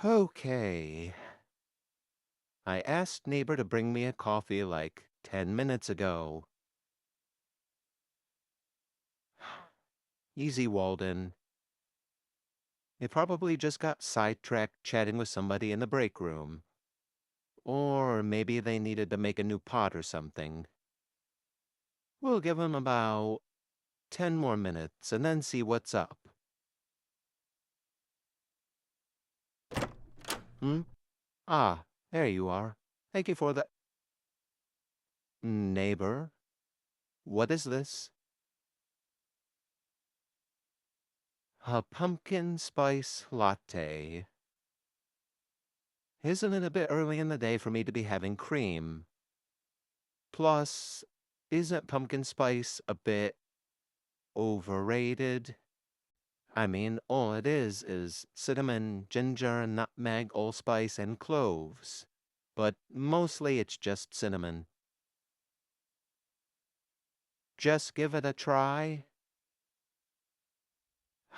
Okay. I asked neighbor to bring me a coffee like 10 minutes ago. Easy, Walden. They probably just got sidetracked chatting with somebody in the break room. Or maybe they needed to make a new pot or something. We'll give 'em about 10 more minutes and then see what's up. Hmm? Ah, there you are. Thank you for the... Neighbor, what is this? A pumpkin spice latte. Isn't it a bit early in the day for me to be having cream? Plus, isn't pumpkin spice a bit overrated? I mean, all it is cinnamon, ginger, nutmeg, allspice, and cloves. But mostly it's just cinnamon. Just give it a try?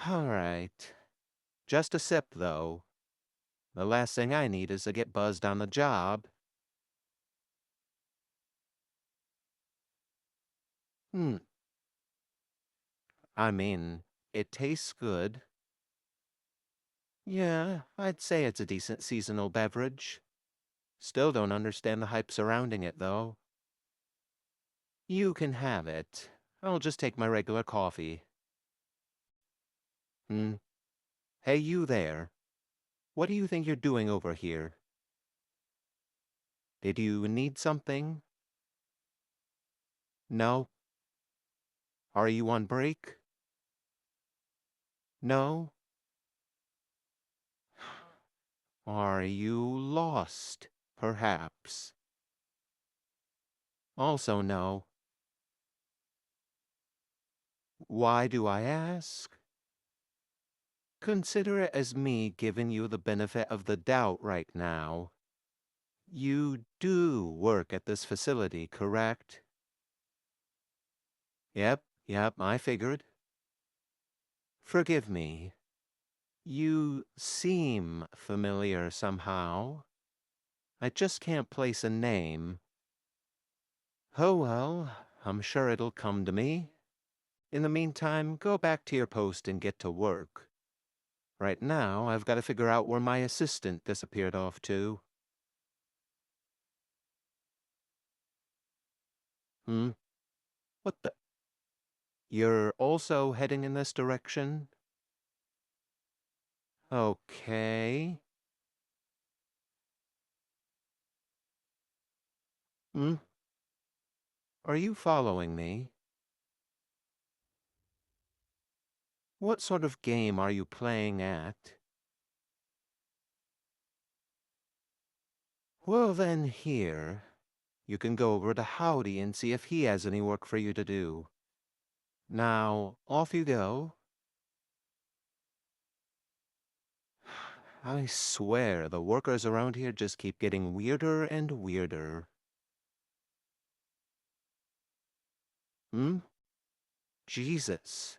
Alright. Just a sip, though. The last thing I need is to get buzzed on the job. Hmm. I mean, it tastes good. Yeah, I'd say it's a decent seasonal beverage. Still don't understand the hype surrounding it, though. You can have it. I'll just take my regular coffee. Hmm. Hey, you there. What do you think you're doing over here? Did you need something? No? Are you on break? No? Are you lost, perhaps? Also no. Why do I ask? Consider it as me giving you the benefit of the doubt right now. You do work at this facility, correct? Yep, I figured. Forgive me. You seem familiar somehow. I just can't place a name. Oh well, I'm sure it'll come to me. In the meantime, go back to your post and get to work. Right now, I've got to figure out where my assistant disappeared off to. Hmm? What the? You're also heading in this direction? Okay. Hmm? Are you following me? What sort of game are you playing at? Well then, here. You can go over to Howdy and see if he has any work for you to do. Now, off you go. I swear, the workers around here just keep getting weirder and weirder. Hmm? Jesus.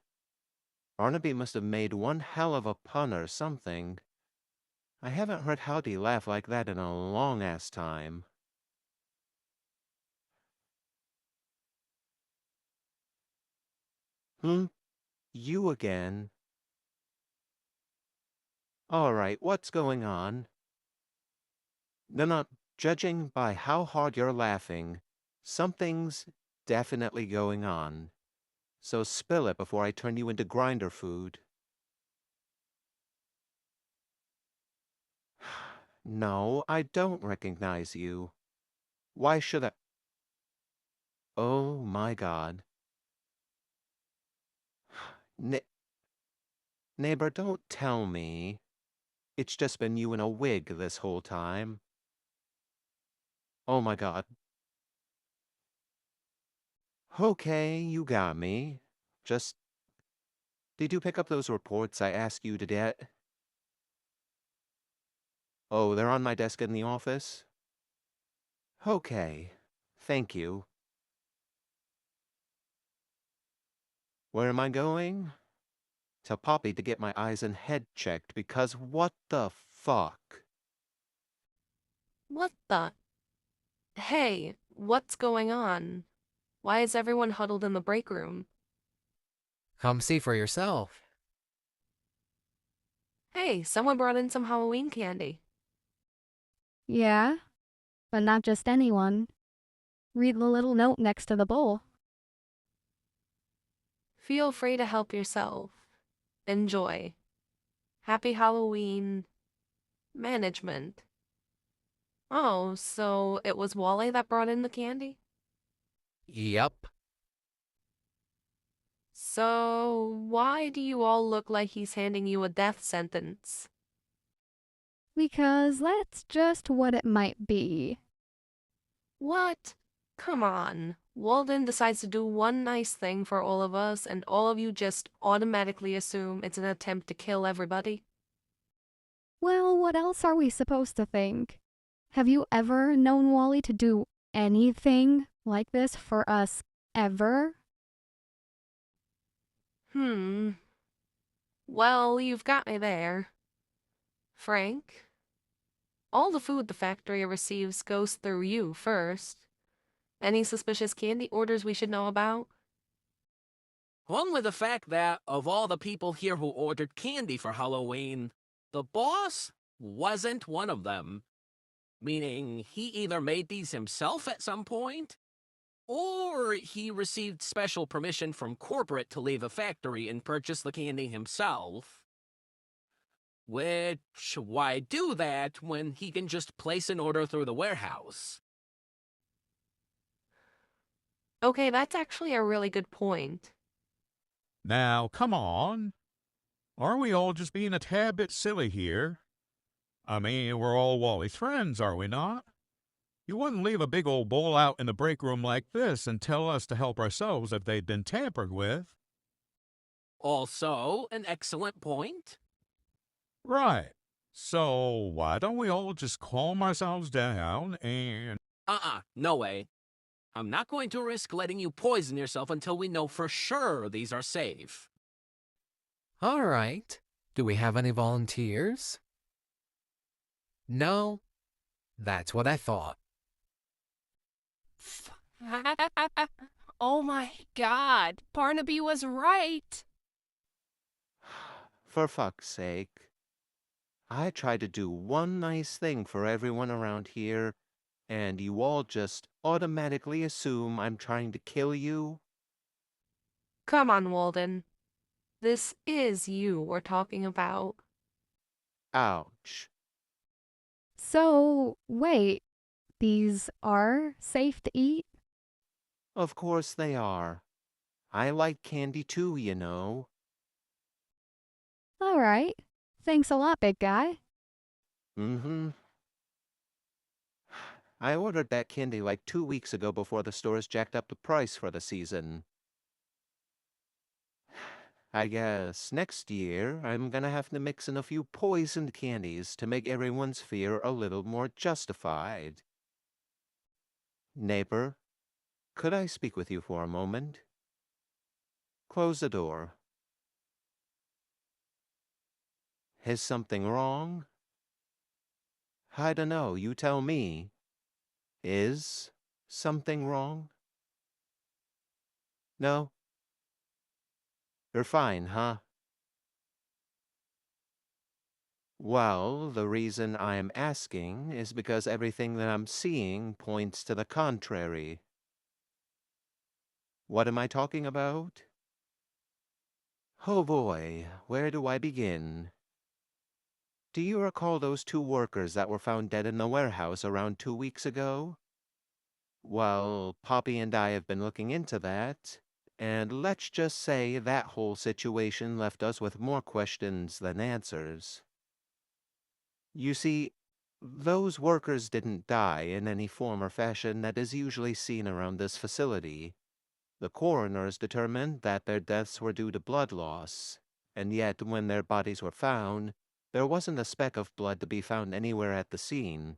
Barnaby must have made one hell of a pun or something. I haven't heard Howdy laugh like that in a long-ass time. Hmm? You again? Alright, what's going on? No, no, judging by how hard you're laughing, something's definitely going on. So spill it before I turn you into grinder food. No, I don't recognize you. Why should I? Oh my God. Ne Neighbor, don't tell me. It's just been you in a wig this whole time. Oh my God. Okay, you got me. Just, did you pick up those reports I asked you to get? Oh, they're on my desk in the office? Okay. Thank you. Where am I going? To Poppy to get my eyes and head checked because what the fuck. What the? Hey, what's going on? Why is everyone huddled in the break room? Come see for yourself. Hey, someone brought in some Halloween candy. Yeah, but not just anyone. Read the little note next to the bowl. Feel free to help yourself. Enjoy. Happy Halloween. Management. Oh, so it was Wally that brought in the candy? Yep. So, why do you all look like he's handing you a death sentence? Because that's just what it might be. What? Come on. Walden decides to do one nice thing for all of us, and all of you just automatically assume it's an attempt to kill everybody? Well, what else are we supposed to think? Have you ever known Wally to do anything like this for us ever? Well, you've got me there. Frank, all the food the factory receives goes through you first. Any suspicious candy orders we should know about? Only the fact that, of all the people here who ordered candy for Halloween, the boss wasn't one of them. Meaning, he either made these himself at some point, or he received special permission from corporate to leave the factory and purchase the candy himself. Which, why do that when he can just place an order through the warehouse? Okay, that's actually a really good point. Now, come on. Aren't we all just being a tad bit silly here? I mean, we're all Wally's friends, are we not? You wouldn't leave a big old bowl out in the break room like this and tell us to help ourselves if they'd been tampered with. Also, an excellent point. Right. So, why don't we all just calm ourselves down and... No way. I'm not going to risk letting you poison yourself until we know for sure these are safe. All right. Do we have any volunteers? No? That's what I thought. Oh my god, Barnaby was right. For fuck's sake. I try to do one nice thing for everyone around here, and you all just automatically assume I'm trying to kill you? Come on, Walden. This is you we're talking about. Ouch. So, wait, these are safe to eat? Of course they are. I like candy too, you know. Alright. Thanks a lot, big guy. Mm-hmm. I ordered that candy like 2 weeks ago before the stores jacked up the price for the season. I guess next year I'm gonna have to mix in a few poisoned candies to make everyone's fear a little more justified. Neighbor, could I speak with you for a moment? Close the door. Is something wrong? I dunno, you tell me. Is something wrong? No? You're fine, huh? Well, the reason I'm asking is because everything that I'm seeing points to the contrary. What am I talking about? Oh boy, where do I begin? Do you recall those 2 workers that were found dead in the warehouse around 2 weeks ago? Well, Poppy and I have been looking into that, and let's just say that whole situation left us with more questions than answers. You see, those workers didn't die in any form or fashion that is usually seen around this facility. The coroners determined that their deaths were due to blood loss, and yet when their bodies were found, there wasn't a speck of blood to be found anywhere at the scene.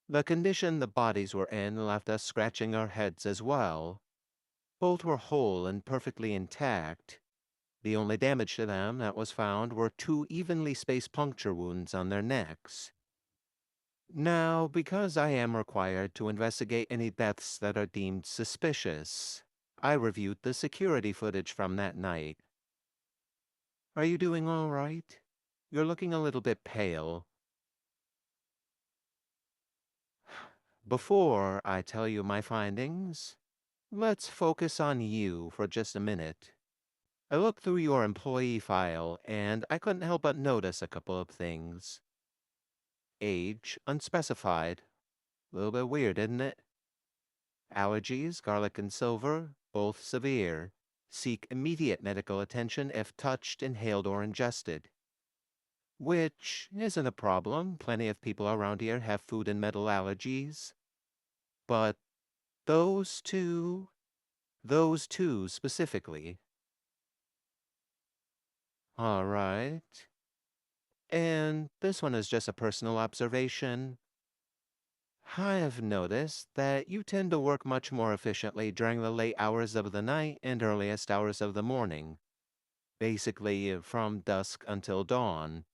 The condition the bodies were in left us scratching our heads as well. Both were whole and perfectly intact, The only damage to them that was found were 2 evenly spaced puncture wounds on their necks. Now, because I am required to investigate any deaths that are deemed suspicious, I reviewed the security footage from that night. Are you doing all right? You're looking a little bit pale. Before I tell you my findings, let's focus on you for just a minute. I looked through your employee file, and I couldn't help but notice a couple of things. Age, unspecified. A little bit weird, isn't it? Allergies, garlic and silver, both severe. Seek immediate medical attention if touched, inhaled, or ingested. Which isn't a problem. Plenty of people around here have food and metal allergies. But those two specifically. All right. And this one is just a personal observation. I have noticed that you tend to work much more efficiently during the late hours of the night and earliest hours of the morning, basically from dusk until dawn.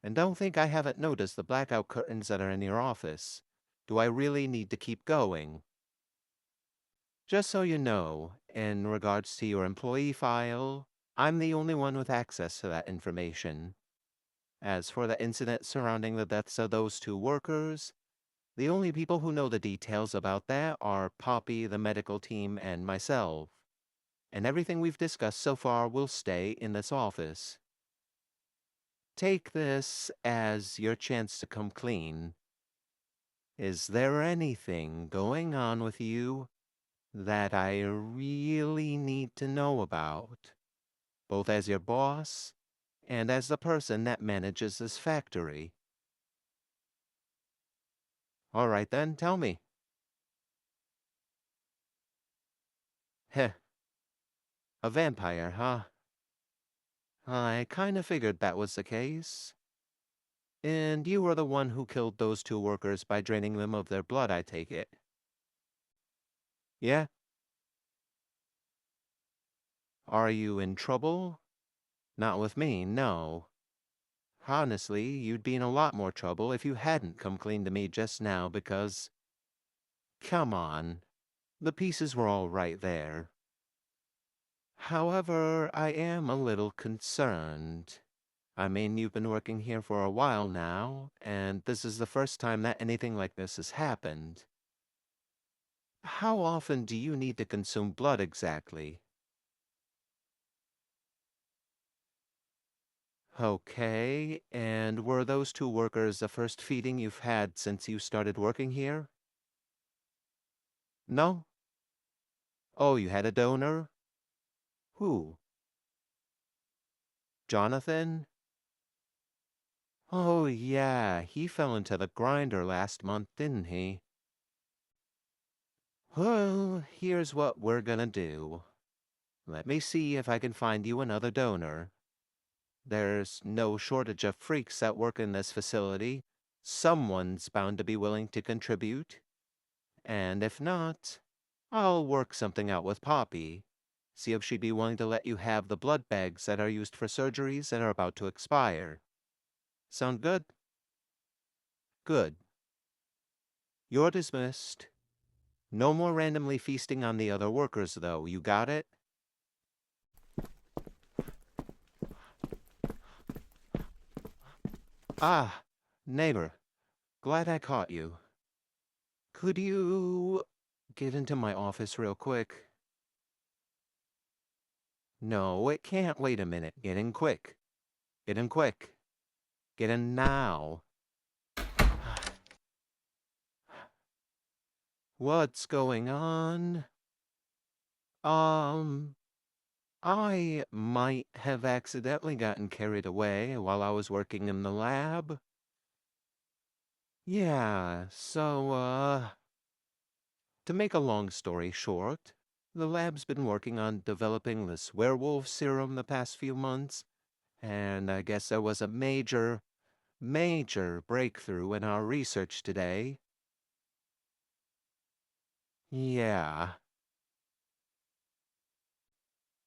And don't think I haven't noticed the blackout curtains that are in your office. Do I really need to keep going? Just so you know, in regards to your employee file, I'm the only one with access to that information. As for the incident surrounding the deaths of those 2 workers, the only people who know the details about that are Poppy, the medical team, and myself. And everything we've discussed so far will stay in this office. Take this as your chance to come clean. Is there anything going on with you that I really need to know about, both as your boss and as the person that manages this factory? All right then, tell me. Heh, a vampire, huh? I kinda figured that was the case. And you were the one who killed those 2 workers by draining them of their blood, I take it. Yeah? Are you in trouble? Not with me, no. Honestly, you'd be in a lot more trouble if you hadn't come clean to me just now because, come on, the pieces were all right there. However, I am a little concerned. I mean, you've been working here for a while now, and this is the first time that anything like this has happened. How often do you need to consume blood exactly? Okay, and were those 2 workers the first feeding you've had since you started working here? No? Oh, you had a donor? Who? Jonathan? Oh, yeah, he fell into the grinder last month, didn't he? Well, here's what we're gonna do. Let me see if I can find you another donor. There's no shortage of freaks that work in this facility. Someone's bound to be willing to contribute. And if not, I'll work something out with Poppy. See if she'd be willing to let you have the blood bags that are used for surgeries that are about to expire. Sound good? Good. You're dismissed. No more randomly feasting on the other workers, though. You got it? Ah, neighbor. Glad I caught you. Could you get into my office real quick? No, it can't wait a minute. Get in quick. Get in quick. Get in now. What's going on? I might have accidentally gotten carried away while I was working in the lab. Yeah, so, to make a long story short, the lab's been working on developing this werewolf serum the past few months, and I guess there was a major breakthrough in our research today. Yeah.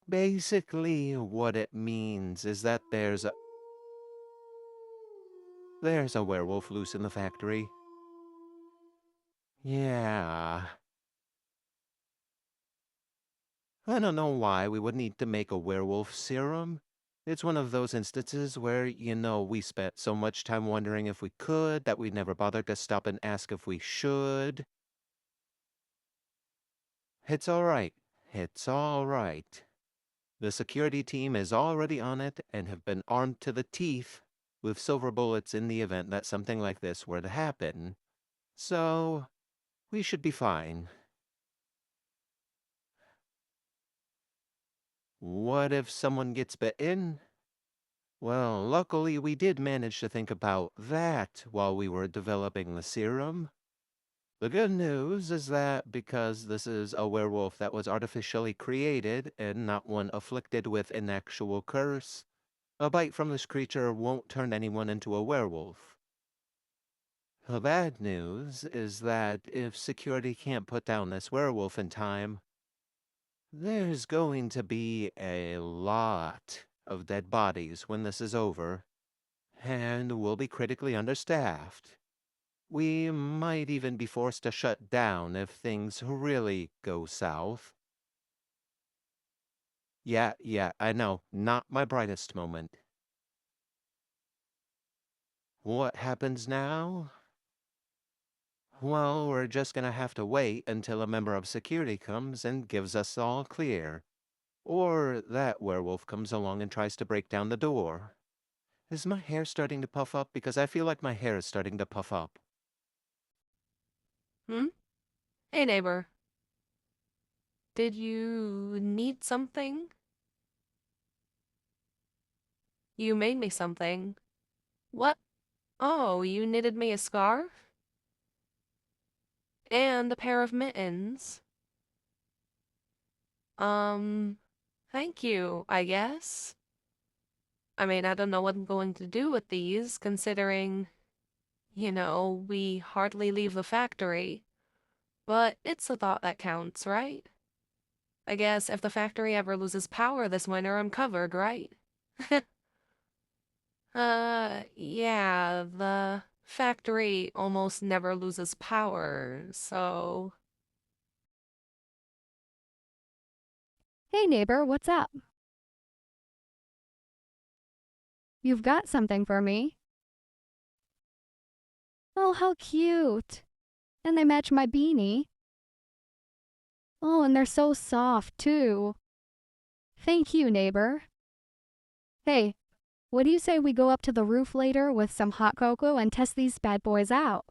Basically, what it means is that there's a werewolf loose in the factory. Yeah. I don't know why we would need to make a werewolf serum. It's one of those instances where, we spent so much time wondering if we could that we never bothered to stop and ask if we should. It's all right. It's all right. The security team is already on it and have been armed to the teeth with silver bullets in the event that something like this were to happen. So, we should be fine. What if someone gets bitten? Well, luckily we did manage to think about that while we were developing the serum. The good news is that because this is a werewolf that was artificially created and not one afflicted with an actual curse, a bite from this creature won't turn anyone into a werewolf. The bad news is that if security can't put down this werewolf in time, there's going to be a lot of dead bodies when this is over, and we'll be critically understaffed. We might even be forced to shut down if things really go south. Yeah, I know, not my brightest moment. What happens now? Well, we're just gonna have to wait until a member of security comes and gives us all clear. Or that werewolf comes along and tries to break down the door. Is my hair starting to puff up? Because I feel like my hair is starting to puff up. Hmm? Hey, neighbor. Did you need something? You made me something. What? Oh, you knitted me a scarf? And a pair of mittens. Thank you, I guess. I mean, I don't know what I'm going to do with these, considering, we hardly leave the factory. But it's the thought that counts, right? I guess if the factory ever loses power this winter, I'm covered, right? Yeah, the factory almost never loses power, so... Hey neighbor, what's up? You've got something for me. Oh, how cute. And they match my beanie. Oh, and they're so soft, too. Thank you, neighbor. Hey, what do you say we go up to the roof later with some hot cocoa and test these bad boys out?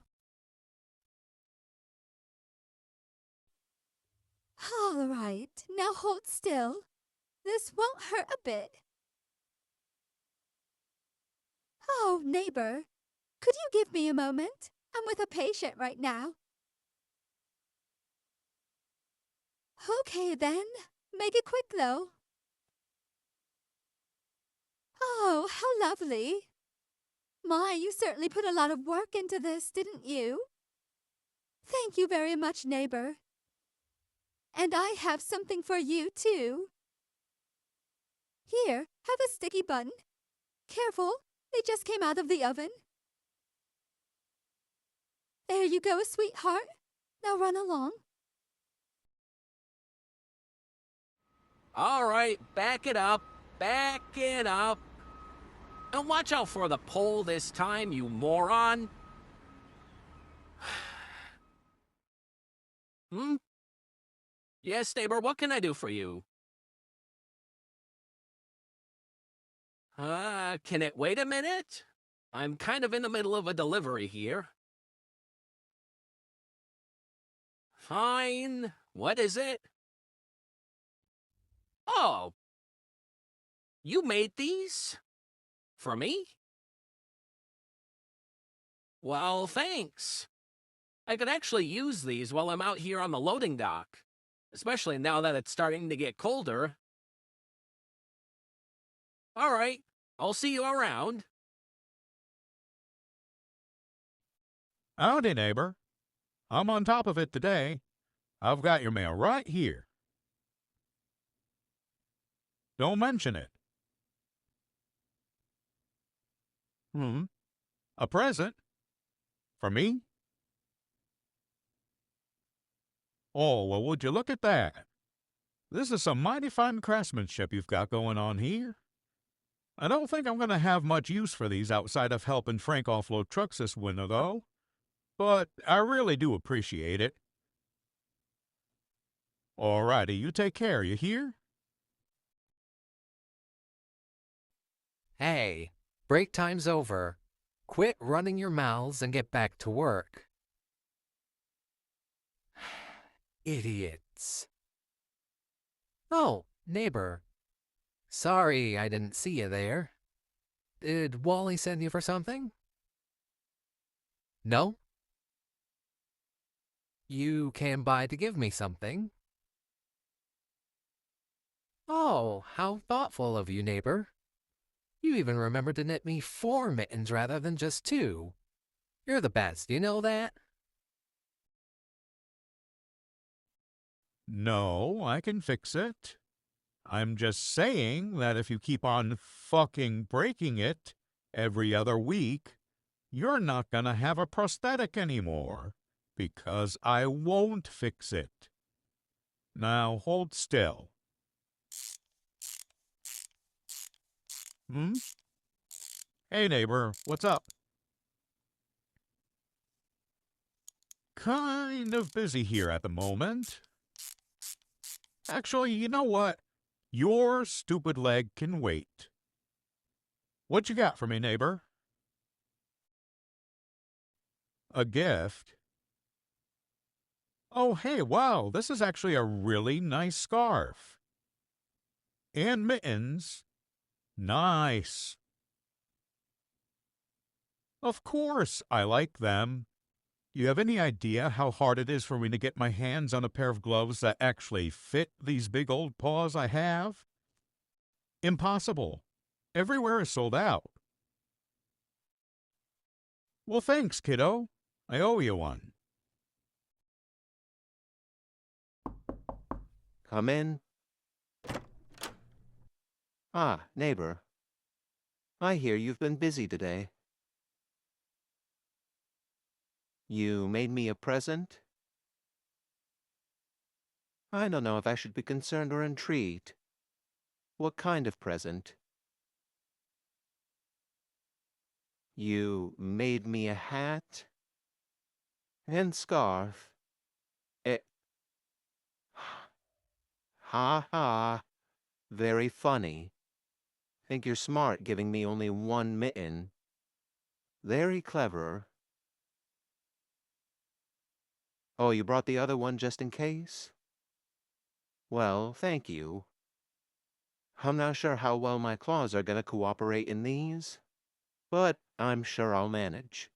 All right, now hold still. This won't hurt a bit. Oh, neighbor, could you give me a moment? I'm with a patient right now. Okay, then. Make it quick, though. Oh, how lovely. My, you certainly put a lot of work into this, didn't you? Thank you very much, neighbor. And I have something for you, too. Here, have a sticky bun. Careful, they just came out of the oven. There you go, sweetheart. Now run along. All right, back it up. Back it up. And watch out for the pole this time, you moron. Hmm? Yes, neighbor, what can I do for you? Can it wait a minute? I'm kind of in the middle of a delivery here. Fine. What is it? Oh. You made these? For me? Well, thanks. I could actually use these while I'm out here on the loading dock. Especially now that it's starting to get colder. All right, I'll see you around. Howdy, neighbor. I'm on top of it today. I've got your mail right here. Don't mention it. A present? For me? Oh, well, would you look at that? This is some mighty fine craftsmanship you've got going on here. I don't think I'm going to have much use for these outside of helping Frank offload trucks this winter, though. But I really do appreciate it. Alrighty, you take care, you hear? Hey, break time's over. Quit running your mouths and get back to work. Idiots. Oh, neighbor. Sorry I didn't see you there. Did Wally send you for something? No? You came by to give me something? Oh, how thoughtful of you, neighbor. You even remembered to knit me 4 mittens rather than just 2. You're the best, you know that? No, I can fix it. I'm just saying that if you keep on fucking breaking it every other week, you're not gonna have a prosthetic anymore, because I won't fix it. Now hold still. Hey neighbor, what's up? Kind of busy here at the moment. Actually, you know what? Your stupid leg can wait. What you got for me, neighbor? A gift? Oh, hey, wow, this is actually a really nice scarf. And mittens. Nice. Of course, I like them. You have any idea how hard it is for me to get my hands on a pair of gloves that actually fit these big old paws I have? Impossible. Everywhere is sold out. Well, thanks, kiddo. I owe you one. Come in. Ah, neighbor. I hear you've been busy today. You made me a present? I don't know if I should be concerned or intrigued. What kind of present? You made me a hat and scarf. Eh, ha ha. Very funny. Think you're smart giving me only 1 mitten. Very clever. Oh, you brought the other one just in case? Well, thank you. I'm not sure how well my claws are gonna cooperate in these, but I'm sure I'll manage.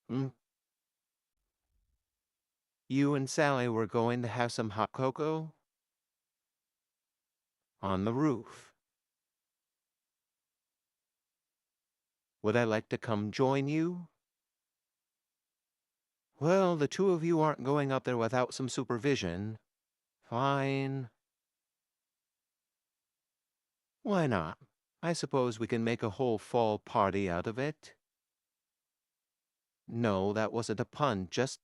Hmm? You and Sally were going to have some hot cocoa? On the roof. Would I like to come join you? Well, the 2 of you aren't going up there without some supervision. Fine. Why not? I suppose we can make a whole fall party out of it. No, that wasn't a pun. Just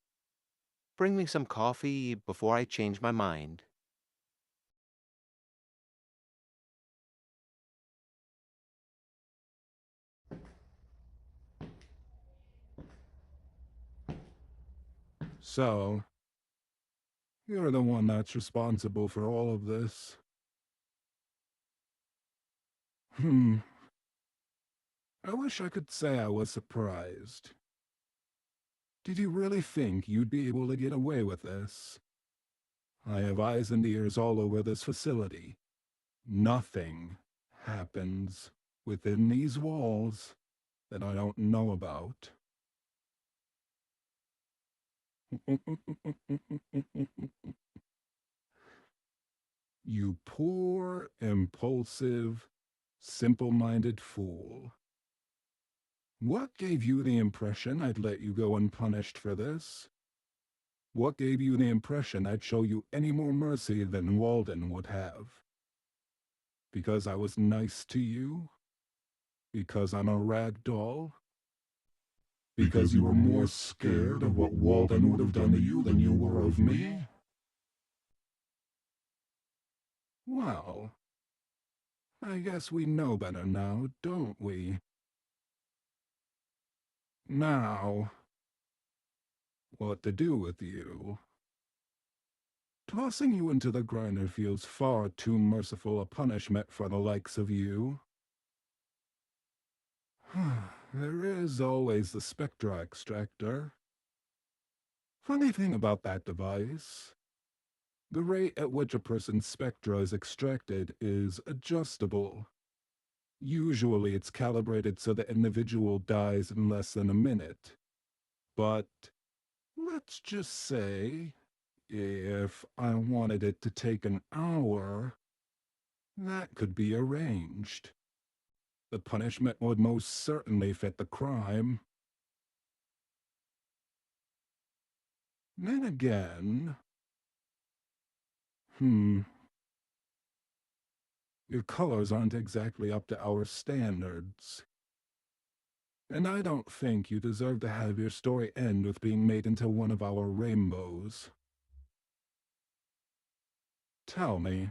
bring me some coffee before I change my mind. So, you're the one that's responsible for all of this. I wish I could say I was surprised. Did you really think you'd be able to get away with this? I have eyes and ears all over this facility. Nothing happens within these walls that I don't know about. You poor, impulsive, simple-minded fool. What gave you the impression I'd let you go unpunished for this? What gave you the impression I'd show you any more mercy than Walden would have? Because I was nice to you? Because I'm a rag doll? Because you were more scared of what Walden would have done to you than you were of me? Well, I guess we know better now, don't we? Now, what to do with you? Tossing you into the grinder feels far too merciful a punishment for the likes of you. There is always the spectra extractor. Funny thing about that device, the rate at which a person's spectra is extracted is adjustable. Usually it's calibrated so the individual dies in less than a minute. But let's just say, if I wanted it to take an hour, that could be arranged. The punishment would most certainly fit the crime. Then again, your colors aren't exactly up to our standards. And I don't think you deserve to have your story end with being made into one of our rainbows. Tell me,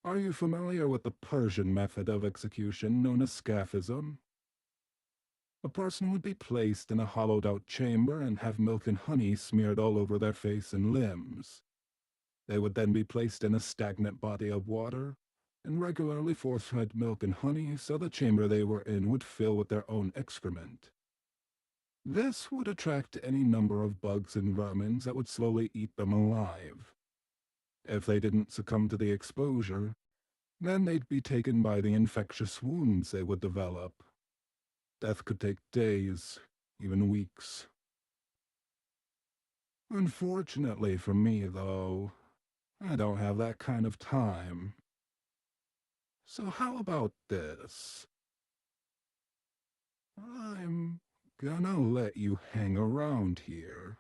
are you familiar with the Persian method of execution known as scaphism? A person would be placed in a hollowed-out chamber and have milk and honey smeared all over their face and limbs. They would then be placed in a stagnant body of water and regularly force-fed milk and honey so the chamber they were in would fill with their own excrement. This would attract any number of bugs and vermin that would slowly eat them alive. If they didn't succumb to the exposure, then they'd be taken by the infectious wounds they would develop. Death could take days, even weeks. Unfortunately for me, though, I don't have that kind of time. So how about this? I'm gonna let you hang around here.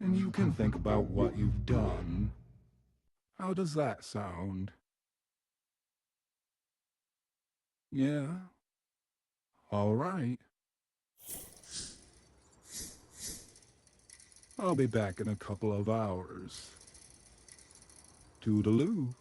And you can think about what you've done. How does that sound? Yeah? All right. I'll be back in a couple of hours. Toodaloo.